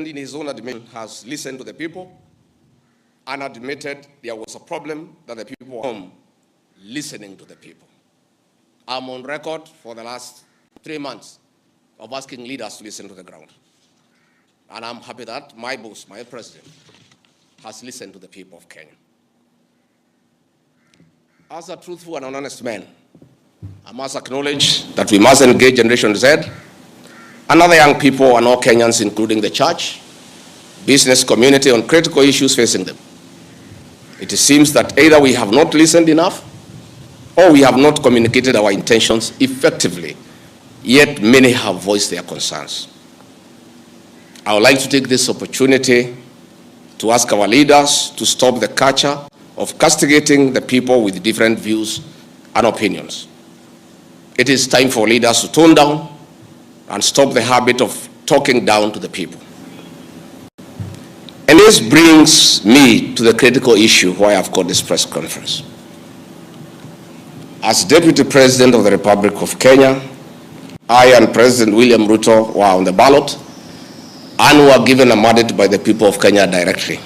President, in his own admission, has listened to the people and admitted there was a problem that the people were home listening to the people. I'm on record for the last 3 months of asking leaders to listen to the ground. And I'm happy that my boss, my president, has listened to the people of Kenya. As a truthful and an honest man, I must acknowledge that we must engage Generation Z and other young people and all Kenyans, including the church, business community, on critical issues facing them. It seems that either we have not listened enough or we have not communicated our intentions effectively, yet many have voiced their concerns. I would like to take this opportunity to ask our leaders to stop the culture of castigating the people with different views and opinions. It is time for leaders to tone down and stop the habit of talking down to the people. And this brings me to the critical issue why I've called this press conference. As Deputy President of the Republic of Kenya, I and President William Ruto were on the ballot and were given a mandate by the people of Kenya directly.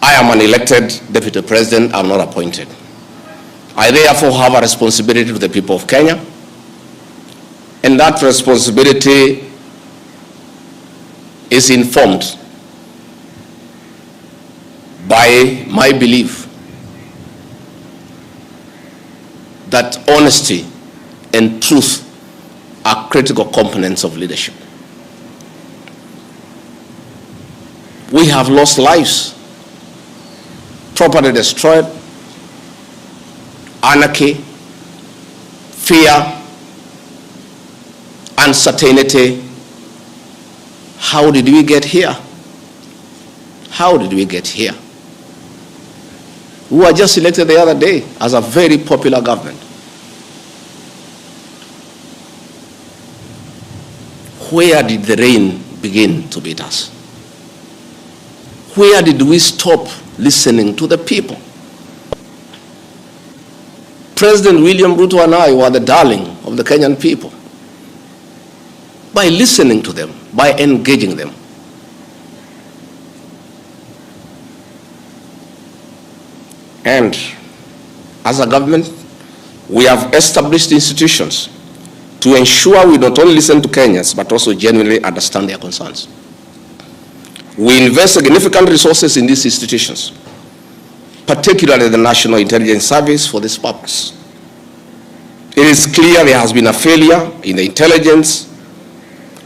I am an elected Deputy President, I'm not appointed. I therefore have a responsibility to the people of Kenya, and that responsibility is informed by my belief that honesty and truth are critical components of leadership. We have lost lives, property destroyed, anarchy, fear, uncertainty. How did we get here? How did we get here? We were just elected the other day as a very popular government. Where did the rain begin to beat us? Where did we stop listening to the people? President William Ruto and I were the darling of the Kenyan people by listening to them, by engaging them. And as a government, we have established institutions to ensure we not only listen to Kenyans, but also genuinely understand their concerns. We invest significant resources in these institutions, particularly the National Intelligence Service, for this purpose. It is clear there has been a failure in the intelligence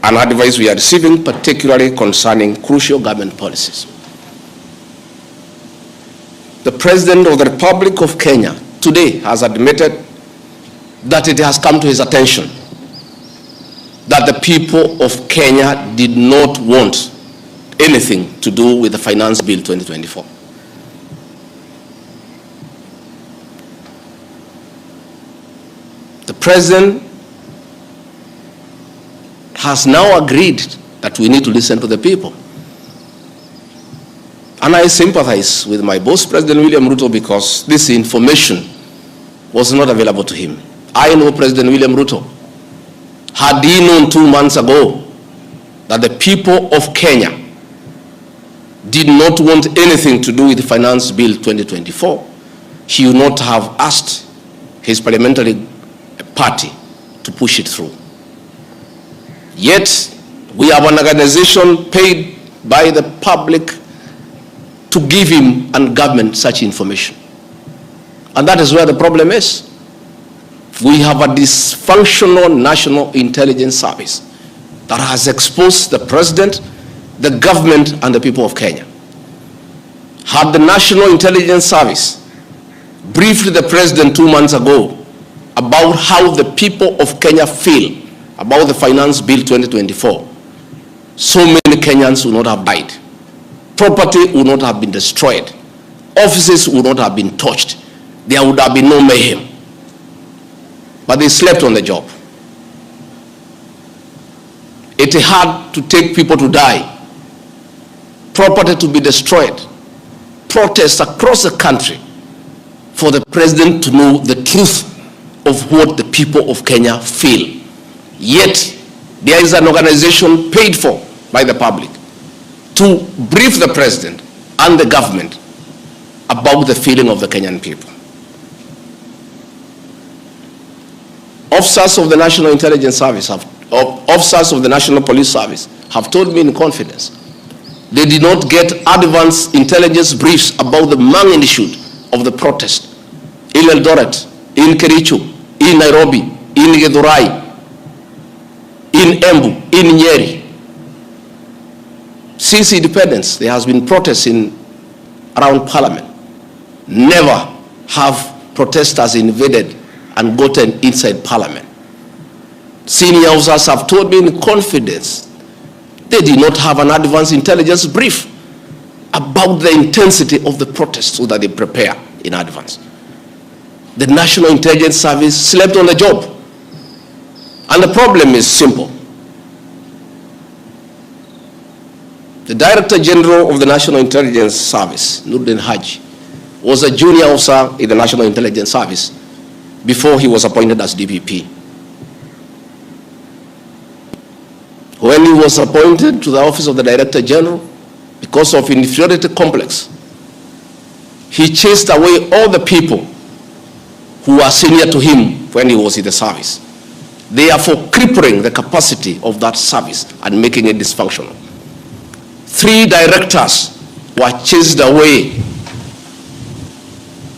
and advice we are receiving, particularly concerning crucial government policies. The President of the Republic of Kenya today has admitted that it has come to his attention that the people of Kenya did not want anything to do with the Finance Bill 2024. The President has now agreed that we need to listen to the people. And I sympathize with my boss, President William Ruto, because this information was not available to him. I know President William Ruto. Had he known 2 months ago that the people of Kenya did not want anything to do with the Finance Bill 2024, he would not have asked his parliamentary party to push it through. Yet, we have an organization paid by the public to give him and government such information. And that is where the problem is. We have a dysfunctional National Intelligence Service that has exposed the President, the government, and the people of Kenya. Had the National Intelligence Service briefed the President 2 months ago about how the people of Kenya feel about the Finance Bill 2024, so many Kenyans would not have died. Property would not have been destroyed. Offices would not have been touched. There would have been no mayhem. But they slept on the job. It had to take people to die, property to be destroyed, protests across the country for the President to know the truth of what the people of Kenya feel. Yet, there is an organization paid for by the public to brief the president and the government about the feeling of the Kenyan people. Officers of the National Intelligence Service, officers of the National Police Service have told me in confidence they did not get advance intelligence briefs about the magnitude of the protest in Eldoret, in Kericho, in Nairobi, in Githurai, in Embu, in Nyeri. Since independence, there has been protests around Parliament. Never have protesters invaded and gotten inside Parliament. Senior officers have told me in confidence they did not have an advance intelligence brief about the intensity of the protest so that they prepare in advance. The National Intelligence Service slept on the job. And the problem is simple. The Director General of the National Intelligence Service, Nuruddin Haji, was a junior officer in the National Intelligence Service before he was appointed as DPP. When he was appointed to the office of the Director General, because of inferiority complex, he chased away all the people who were senior to him when he was in the service, therefore crippling the capacity of that service and making it dysfunctional. 3 directors were chased away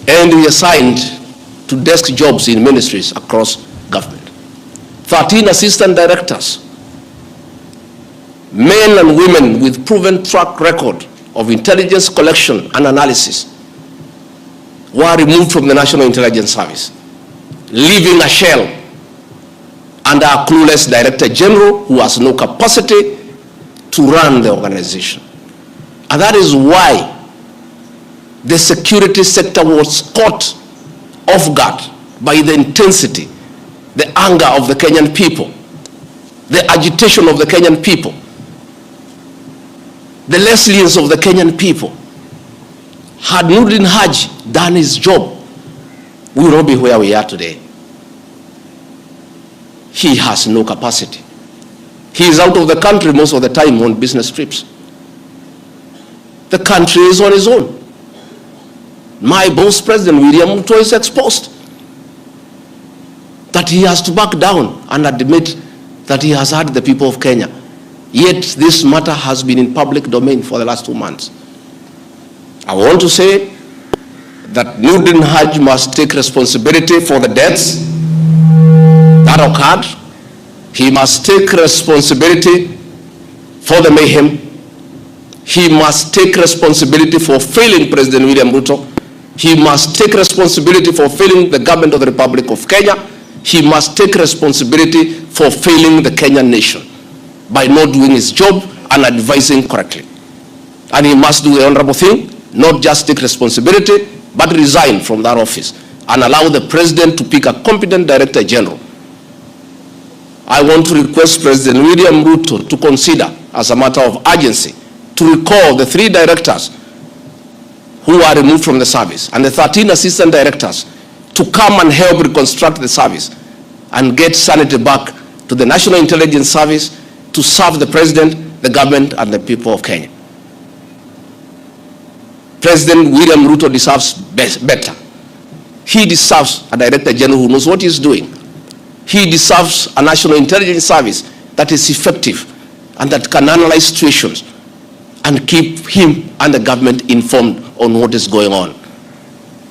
and reassigned to desk jobs in ministries across government. 13 assistant directors, men and women with proven track record of intelligence collection and analysis, were removed from the National Intelligence Service, leaving a shell under a clueless Director General who has no capacity to run the organization. And that is why the security sector was caught off guard by the intensity, the anger of the Kenyan people, the agitation of the Kenyan people, the resilience of the Kenyan people. Had Nuruddin Haji done his job, we will not be where we are today. He has no capacity. He is out of the country most of the time on business trips. The country is on his own. My boss, President William Ruto, is exposed. That he has to back down and admit that he has hurt the people of Kenya. Yet this matter has been in public domain for the last 2 months. I want to say that Nuruddin Haji must take responsibility for the deaths that occurred. He must take responsibility for the mayhem. He must take responsibility for failing President William Ruto. He must take responsibility for failing the government of the Republic of Kenya. He must take responsibility for failing the Kenyan nation by not doing his job and advising correctly. And he must do the honorable thing, not just take responsibility, but resign from that office and allow the president to pick a competent Director General. I want to request President William Ruto to consider, as a matter of urgency, to recall the 3 directors who are removed from the service and the 13 assistant directors to come and help reconstruct the service and get sanity back to the National Intelligence Service to serve the president, the government, and the people of Kenya. President William Ruto deserves better. He deserves a Director General who knows what he's doing. He deserves a National Intelligence Service that is effective and that can analyze situations and keep him and the government informed on what is going on.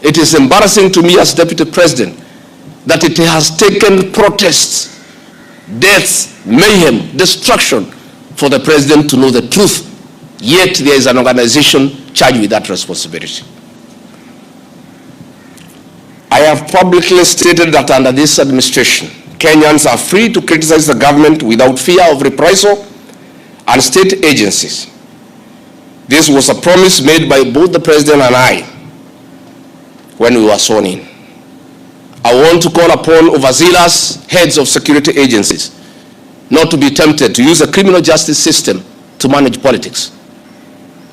It is embarrassing to me as Deputy President that it has taken protests, deaths, mayhem, destruction for the president to know the truth, yet there is an organization charged with that responsibility. I have publicly stated that under this administration, Kenyans are free to criticize the government without fear of reprisal and state agencies. This was a promise made by both the president and I when we were sworn in. I want to call upon overzealous heads of security agencies not to be tempted to use the criminal justice system to manage politics.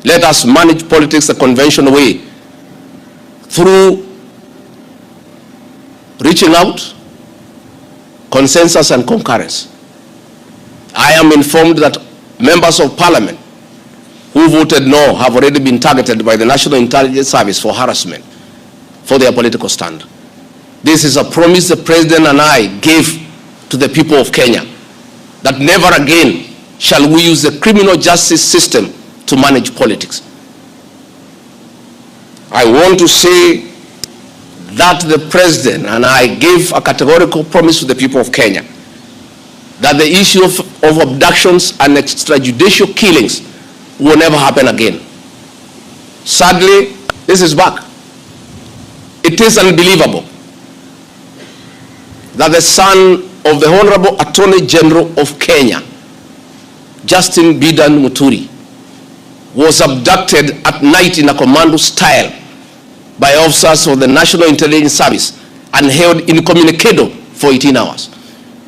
Let us manage politics the conventional way, through reaching out, consensus and concurrence. I am informed that members of parliament who voted no have already been targeted by the National Intelligence Service for harassment for their political stand. This is a promise the President and I gave to the people of Kenya, that never again shall we use the criminal justice system to manage politics. I want to say that the President and I gave a categorical promise to the people of Kenya that the issue of abductions and extrajudicial killings will never happen again. Sadly, this is back. It is unbelievable that the son of the Honorable Attorney General of Kenya, Justin Bidan Muturi, was abducted at night in a commando style by officers of the National Intelligence Service and held incommunicado for 18 hours.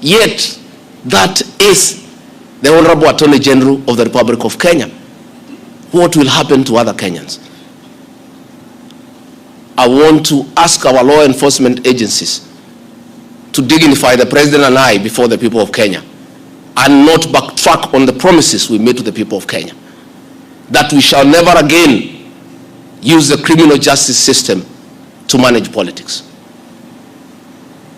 Yet, that is the Honorable Attorney General of the Republic of Kenya. What will happen to other Kenyans? I want to ask our law enforcement agencies to dignify the President and I before the people of Kenya, and not backtrack on the promises we made to the people of Kenya, that we shall never again use the criminal justice system to manage politics.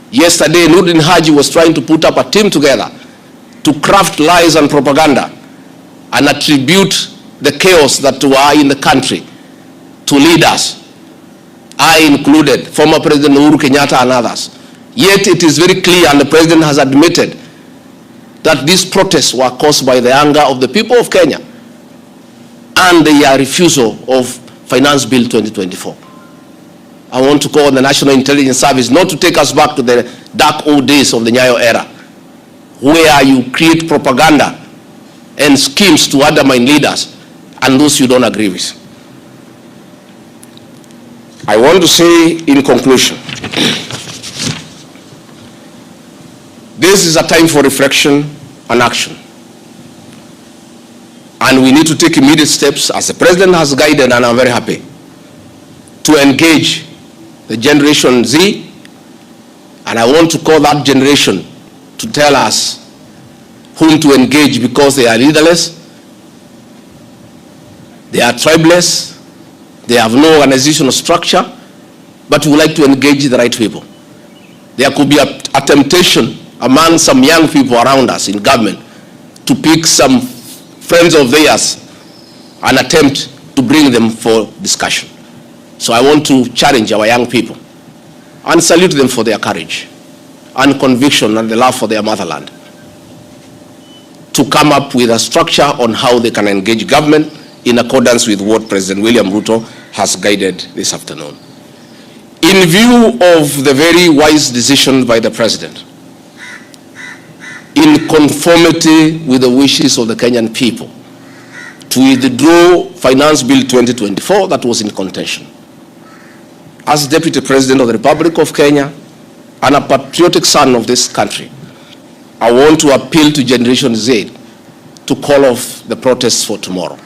Yesterday, Nurdin Haji was trying to put up a team together to craft lies and propaganda and attribute the chaos that were in the country to leaders, I included, former President Uhuru Kenyatta and others. Yet it is very clear, and the President has admitted, that these protests were caused by the anger of the people of Kenya and their refusal of Finance Bill 2024. I want to call on the National Intelligence Service not to take us back to the dark old days of the Nyayo era, where you create propaganda and schemes to undermine leaders and those you don't agree with. I want to say in conclusion, this is a time for reflection and action. And we need to take immediate steps, as the President has guided, and I'm very happy, to engage the Generation Z. And I want to call that generation to tell us whom to engage, because they are leaderless, they are tribeless, they have no organizational structure, but we would like to engage the right people. There could be a temptation among some young people around us in government to pick some friends of theirs and attempt to bring them for discussion. So I want to challenge our young people and salute them for their courage and conviction and the love for their motherland to come up with a structure on how they can engage government in accordance with what President William Ruto has guided this afternoon. In view of the very wise decision by the President, in conformity with the wishes of the Kenyan people, to withdraw Finance Bill 2024 that was in contention, as Deputy President of the Republic of Kenya and a patriotic son of this country, I want to appeal to Generation Z to call off the protests for tomorrow,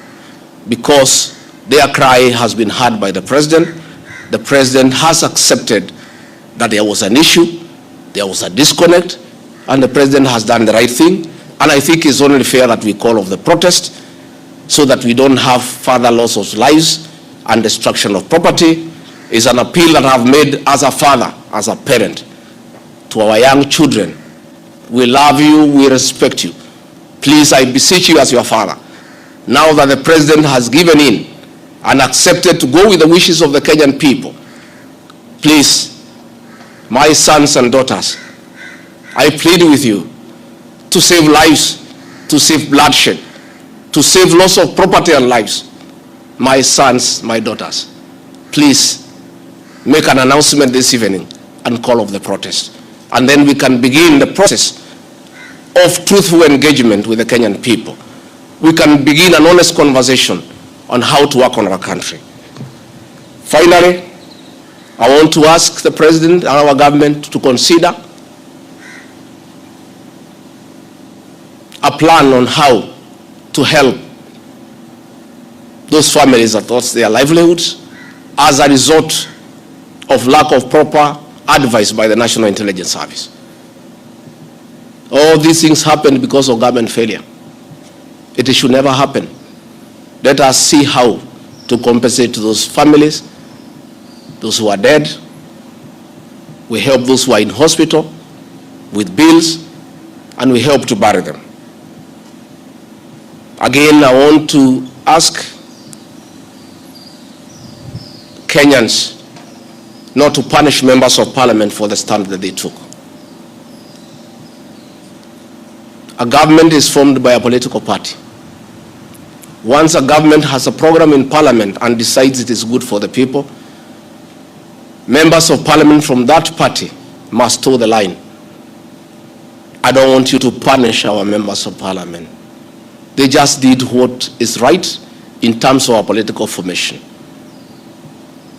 because their cry has been heard by the President. The President has accepted that there was an issue, there was a disconnect, and the President has done the right thing. And I think it's only fair that we call off the protest so that we don't have further loss of lives and destruction of property. It's an appeal that I've made as a father, as a parent, to our young children. We love you, we respect you. Please, I beseech you as your father, now that the President has given in and accepted to go with the wishes of the Kenyan people, please, my sons and daughters, I plead with you to save lives, to save bloodshed, to save loss of property and lives. My sons, my daughters, please make an announcement this evening and call off the protest. And then we can begin the process of truthful engagement with the Kenyan people. We can begin an honest conversation on how to work on our country. Finally, I want to ask the President and our government to consider a plan on how to help those families that lost their livelihoods as a result of lack of proper advice by the National Intelligence Service. All these things happened because of government failure. It should never happen. Let us see how to compensate those families, those who are dead. We help those who are in hospital with bills, and we help to bury them. Again, I want to ask Kenyans not to punish members of parliament for the stand that they took. A government is formed by a political party. Once a government has a program in parliament and decides it is good for the people, members of parliament from that party must toe the line. I don't want you to punish our members of parliament. They just did what is right in terms of our political formation.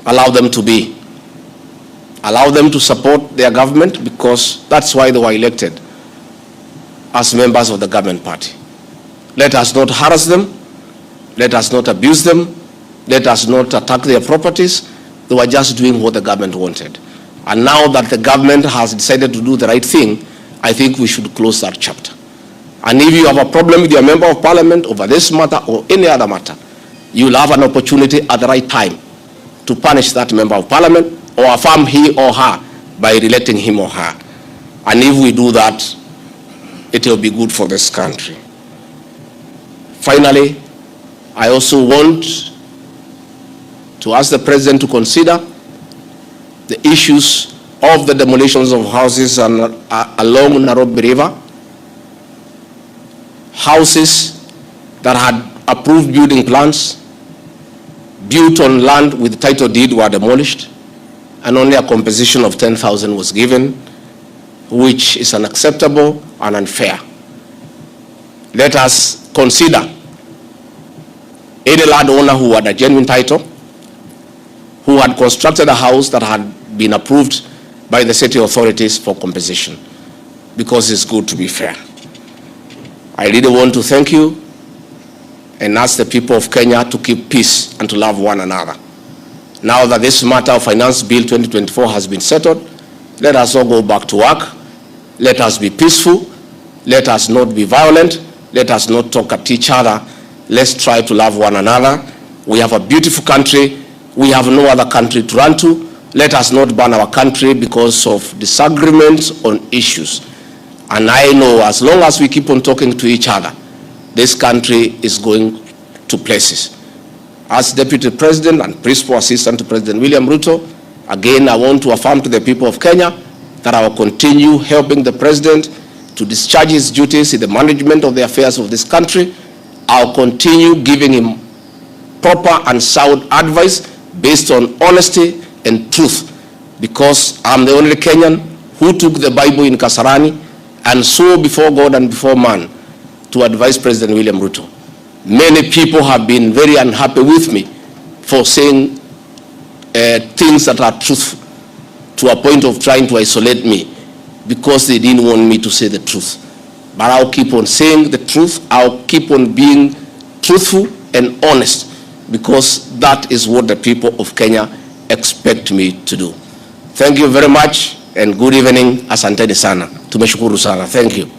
Allow them to be. Allow them to support their government, because that's why they were elected as members of the government party. Let us not harass them. Let us not abuse them. Let us not attack their properties. They were just doing what the government wanted. And now that the government has decided to do the right thing, I think we should close that chapter. And if you have a problem with your member of parliament over this matter or any other matter, you will have an opportunity at the right time to punish that member of parliament or affirm he or her by re-electing him or her. And if we do that, it will be good for this country. Finally, I also want to ask the president to consider the issues of the demolitions of houses along Nairobi River. Houses that had approved building plans, built on land with title deed, were demolished, and only a compensation of 10,000 was given, which is unacceptable and unfair. Let us consider any landowner who had a genuine title, who had constructed a house that had been approved by the city authorities for compensation, because it's good to be fair. I really want to thank you and ask the people of Kenya to keep peace and to love one another. Now that this matter of Finance Bill 2024 has been settled, let us all go back to work. Let us be peaceful. Let us not be violent. Let us not talk at each other. Let's try to love one another. We have a beautiful country. We have no other country to run to. Let us not burn our country because of disagreements on issues. And I know as long as we keep on talking to each other, this country is going to places. As Deputy President and Principal Assistant to President William Ruto, again, I want to affirm to the people of Kenya that I will continue helping the President to discharge his duties in the management of the affairs of this country. I'll continue giving him proper and sound advice based on honesty and truth, because I'm the only Kenyan who took the Bible in Kasarani and swore before God and before man to advise President William Ruto. Many people have been very unhappy with me for saying things that are truthful, to a point of trying to isolate me because they didn't want me to say the truth. But I'll keep on saying the truth. I'll keep on being truthful and honest, because that is what the people of Kenya expect me to do. Thank you very much and good evening. Asanteni sana. Tumeshukuru sana. Thank you.